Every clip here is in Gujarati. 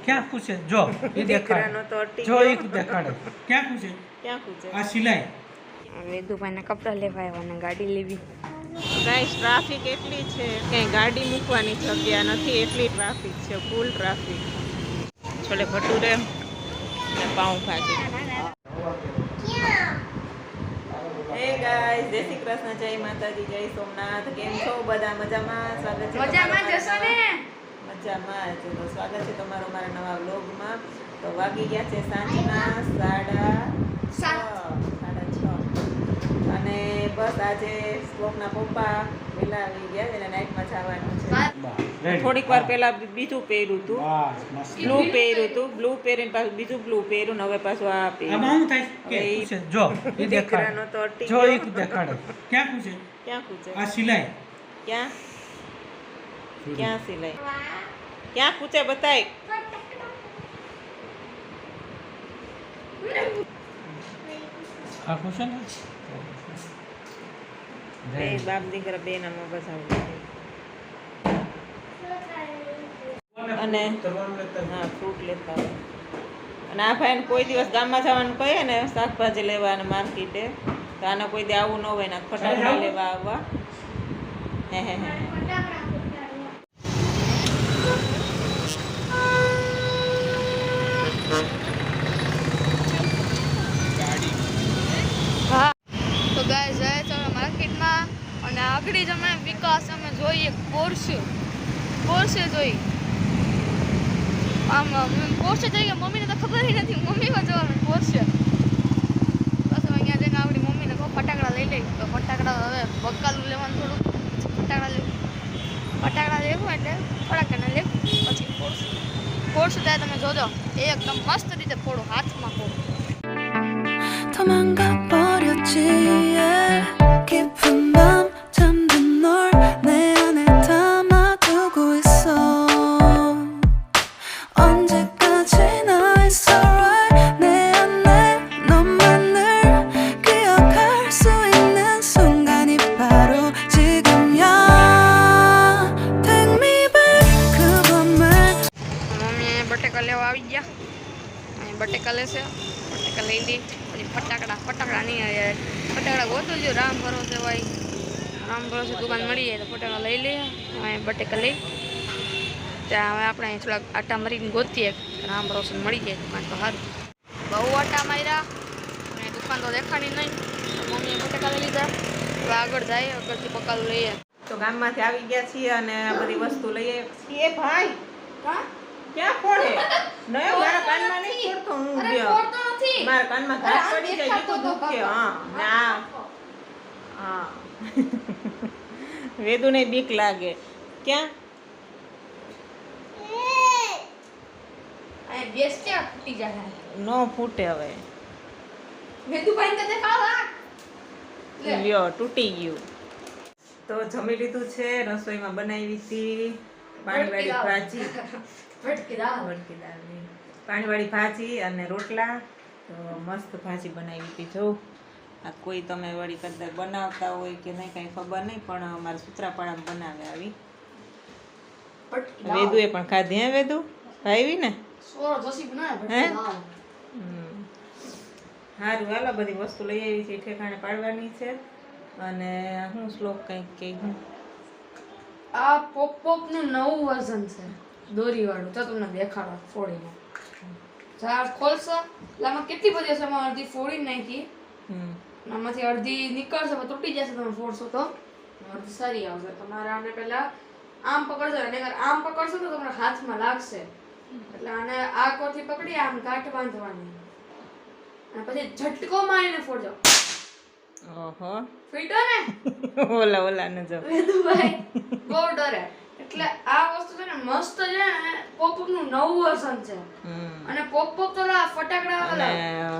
क्या खुश है जो ये દીકરાનો તો देखाड़े અટી जो ગયો. एक देखाड़े क्या खुश है ક્યાં પૂછે आ सिलाई વેદુભાઈના કપડાં લેવા આવ્યા અને ગાડી લેવી. ગાઈસ ટ્રાફિક એટલી છે કે ગાડી મૂકવાની જગ્યા નથી, એટલી ટ્રાફિક છે, ફૂલ ટ્રાફિક. છોલે ભટુરે અને પાઉંભાજી. હે ગાઈસ, જય શ્રી કૃષ્ણ, જય માતાજી, જય સોમનાથ. કેમ છો બધા? મજામાં? સ્વાગત છે મજામાં જશો ને? મજામાં જ. તો સ્વાગત છે તમારું મારા નવા વ્લોગમાં. તો વાગી ગયા છે સાંજના 6:30. અને બસ આજે શ્લોકના પપ્પા વહેલા આવી ગયા, એટલે નાઇટમાં જવાનું છે. થોડીક વાર પહેલા બીજું પહેર્યું હતું, બ્લુ પહેર્યું હતું, બ્લુ પહેરીને પાછું બીજું બ્લુ પહેર્યું, ને હવે પાછું આ अब પહેર્યું. आऊं था के खुश है जो ये દીકરાનો देखाड़े તો અટી जो ગયો. एक देखाड़े क्या खुश है ક્યાં ખૂચે? आ सिलाई ક્યાં ક્યાં સિલાઈ? ક્યાં ખૂચે? બતાય. आ खुश है ना બે બાપ દીકરા બે ના મગજ આવી અને હા ફ્રૂટ લેતા હોય. અને આ ભાઈને કોઈ દિવસ ગામમાં જવાનું કહીએ ને શાકભાજી લેવા અને માર્કેટે, તો આને કોઈ દી આવું ન હોય ને ફટાકડા લેવા આવવા. હે હે હે. હા તો ગાય જાય છે અમે માર્કેટમાં અને આગળ જ અમે વિકાસ અમે જોઈએ પોર્શે જોઈ. આમ પોર્શે જોઈ ગયા, મમ્મીને તો ખબર નથી, મમ્મીમાં જવાનું પોર્શે. બસ હવે અહીંયા જઈને આપણી મમ્મીને કહો ફટાકડા લઈ લઈ, તો ફટાકડા હવે બકાલું લેવાનું, થોડુંક ફટાકડા લેવું એટલે થોડાક એને લેવું, પછી પોર્શે ત્યાં તમે જોજો એકદમ મસ્ત રીતે ફોડો, હાથમાં ફોડો. 도망가 버렸지 깊은 밤 잠든 널 내 안에 담아두고 있어 언제까지나 it's alright 내 안에 너만을 기억할 수 있는 순간이 바로 지금이야 Take me back 그 밤을 mummy બટેકા લેવા આવી ગયા, અહીં બટેકા લેશે, બટેકા લઈ લી, પછી ફટાકડા નહીં, ફટાકડા ગોતું જો રામ ભરોસે ભાઈ, રામ ભરોસે દુકાન મળી જાય તો ફટાકડા લઈ લઈએ. અહીં બટેકા લઈ ત્યાં હવે આપણે અહીં થોડાક આટા મારીને ગોતીએ, રામ ભરોસે મળી જાય દુકાન તો સારું. બહુ આટા માર્યા અને દુકાન તો દેખાડી નહીં, તો મમ્મીએ બટેકા લઈ લીધા. હવે આગળ જાય, આગળથી પકાલું લઈએ. તો ગામમાંથી આવી ગયા છીએ અને આ બધી વસ્તુ લઈએ છીએ. ભાઈ હા ક્યાં ફોડે? નયો મારા કાનમાં નહીં ફોડતો હું ગયો. મારા કાનમાં ઘાસ પડી જાય તો દુખે. હા ના હા વેદુને બીક લાગે. ક્યાં અહીં બેસ ક્યાં ફૂટી જાય? ન ફૂટે હવે. વેદુભાઈ ને દેખાવા લ્યો તૂટી ગયું. તો જમી લીધું છે. રસોઈમાં બનાવી હતી પાણીવાળી ભાજી, વટકી દાળની પાણીવાળી ભાજી અને રોટલા. તો મસ્ત ભાજી બનાવી હતી. જો આ કોઈ તમે વળી કદાચ બનાવતા હોય કે નહીં કાંઈ ખબર નહીં, પણ અમારા સૂત્રાપાડામાં બનાવે આવી. વેદુએ પણ ખાધી. હે વેદુ ભાવી ને? હે સારું હાલો, બધી વસ્તુ લઈ આવી છે, ઠેકાણે પાડવાની છે. અને હું શ્લોક કંઈક કહી. આ પોપ નું નવું વર્ઝન છે, દોરી વાળું. તો તમને દેખાડો ફોડીને ઝાડ ખોલશો એટલે આમાં કેટલી બધી હશે. આમાં અડધી ફોડી નાખી, આમાંથી અડધી નીકળશે, તૂટી જશે. તમે ફોડશો તો અડધી સારી આવશે. તમારે આને પહેલા આમ પકડશો, અને અગર આમ પકડશો તો તમારા હાથમાં લાગશે. એટલે આને આ કોરથી પકડી આમ ગાંઠ બાંધવાની અને પછી ઝટકો મારીને ફોડજો. ઓહો ફીટો ને ઓલા ન જો વેદુભાઈ બહુ ડરે. એટલે આ વસ્તુ છે ને મસ્ત છે ને, પોપ નું નવું વર્ઝન છે. અને પોપ તો ફટાકડા અને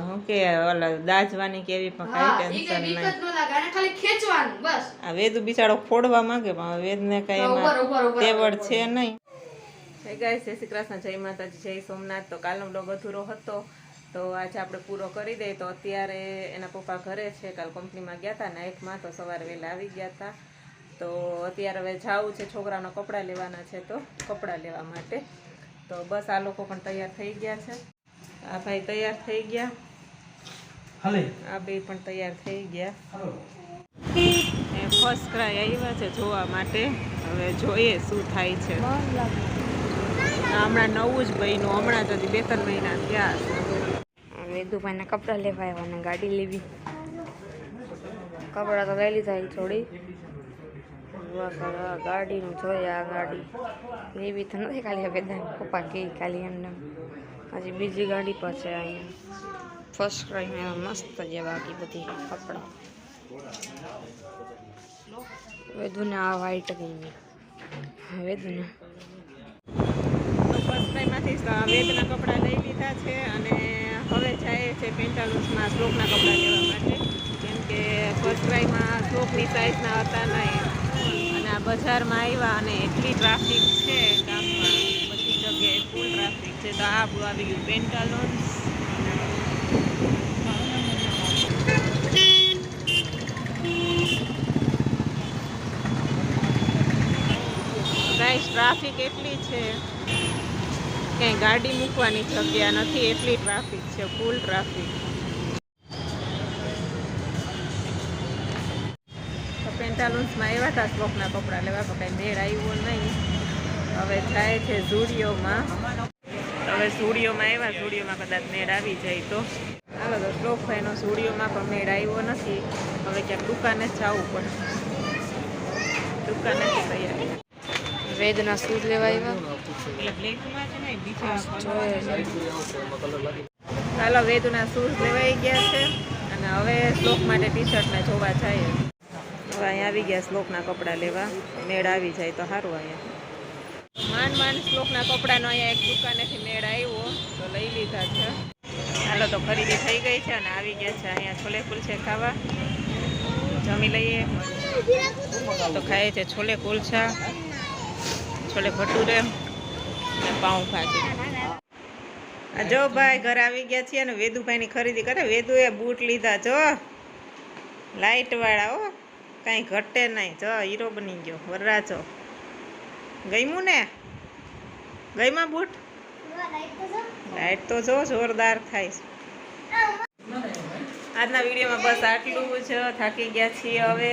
હું કે ઓલા દાજવાની કે એવી પણ હા, કાંઈ ઈ કઈ ટેન્શન બીક જ નહીં. ન લાગે, આને ખાલી ખેંચવાનું બસ. આ વેદુ બિચારો ફોડવા માંગે પણ વેદને કઈ એમાં તેવડ છે નહીં. જય ગાય, જય શ્રી કૃષ્ણ, જય માતાજી, જય સોમનાથ. તો કાલનો બ્લોગ અધૂરો હતો, તો આજે આપણે પૂરો કરી દઈએ. તો અત્યારે એના પપ્પા ઘરે છે, કાલ કંપનીમાં ગયા હતા નાઇટમાં, તો સવારે વહેલા આવી ગયા હતા. તો અત્યારે હવે જવું છે, છોકરાઓના કપડાં લેવાના છે, તો કપડાં લેવા માટે. તો બસ આ લોકો પણ તૈયાર થઈ ગયા છે. આ ભાઈ તૈયાર થઈ ગયા, હાલે આ બે પણ તૈયાર થઈ ગયા. હાલો ફર્સ્ટ ક્રાય આવ્યા છે જોવા માટે. હવે જોઈએ શું થાય છે. હમણાં નવું જ બન્યું, હમણાં જ હજી 2-3 મહિના થયા છે. વેદુભાઈના કપડાં લેવા આવ્યા અને ગાડી લેવી. કપડાં તો લઈ લીધા થોડી. ગાડીનું જોઈએ, આ ગાડી લેવી તો નથી, ખાલી વેદાન પપ્પા કે ખાલી એમને હજી બીજી ગાડી પર છે. અહીંયા ફર્સ્ટ ક્રાઈમાં મસ્ત છે બાકી બધી કપડાં. વેદુને આ વ્હાઈટ ગમી. વેદુને ફર્સ્ટ ક્રાયમાંથી વેદના કપડાં લઈ લીધા છે અને હવે જાય છે પેન્ટાલુન્સમાં શ્લોકના કપડાં લેવા માટે. કેમ કે ફર્સ્ટ ક્રાયમાં શ્લોકની સાઇઝના હતા નહીં અને આ બજારમાં આવ્યા અને એટલી ટ્રાફિક છે ગામમાં, બધી જગ્યાએ ફૂલ ટ્રાફિક છે. તો આ આવી ગયું પેન્ટાલુન્સ. ગાઈસ ટ્રાફિક એટલી છે ક્યાંય ગાડી મૂકવાની જગ્યા નથી, એટલી ટ્રાફિક છે, ફૂલ ટ્રાફિક. તો પેન્ટાલુન્સમાં આવ્યા હતા શ્લોકના કપડાં લેવા, પણ કાંઈ મેળ આવ્યો નહીં. હવે જાય છે ઝુડિયોમાં. હવે ઝુડિયોમાં આવ્યા, ઝુડિયોમાં કદાચ મેળ આવી જાય તો હાલો. તો શ્લોકભાઈનો ઝુડિયોમાં પણ મેળ આવ્યો નથી. હવે ક્યાંક દુકાને જ જવું પડે, દુકાનેથી તૈયારી. વેદના શૂઝ લેવા આવ્યા. એટલે બ્લેકમાં છે ને બીજા જોઈએ હાલો વેદુના શૂઝ લેવાઈ ગયા છે અને હવે શ્લોક માટે ટી શર્ટને જોવા જાય. હવે અહીંયા આવી ગયા શ્લોકના કપડાં લેવા, મેળ આવી જાય તો સારું. અહીંયા માંડ શ્લોકના કપડાનો અહીંયા એક દુકાનેથી મેળ આવ્યો તો લઈ લીધા છે. હાલો તો ખરીદી થઈ ગઈ છે અને આવી ગયા છે અહીંયા છોલે કુલચે ખાવા. જમી લઈએ. તો ખાય છે છોલે કુલચા, છોલે ભટુરે અને પાઉંભાજી. જો ભાઈ ઘરે આવી ગયા છીએ અને વેદુભાઈની ખરીદી કરે. વેદુએ બૂટ લીધા જો, લાઇટ વાળા. હો કાંઈ ઘટે નહીં. જો હીરો બની ગયો વરરાજો. ગમ્યું ને? ગમ્યા બૂટ? લાઇટ તો જો જોરદાર થાય. આજના વિડીયોમાં બસ આટલું જ. થાકી ગયા છીએ હવે,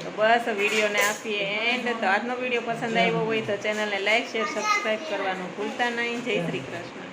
તો બસ વિડીયોને આપીએ એન્ડ. તો આજનો વિડીયો પસંદ આવ્યો હોય તો ચેનલને લાઈક, શેર, સબસ્ક્રાઈબ કરવાનું ભૂલતા નહીં. જય શ્રી કૃષ્ણ.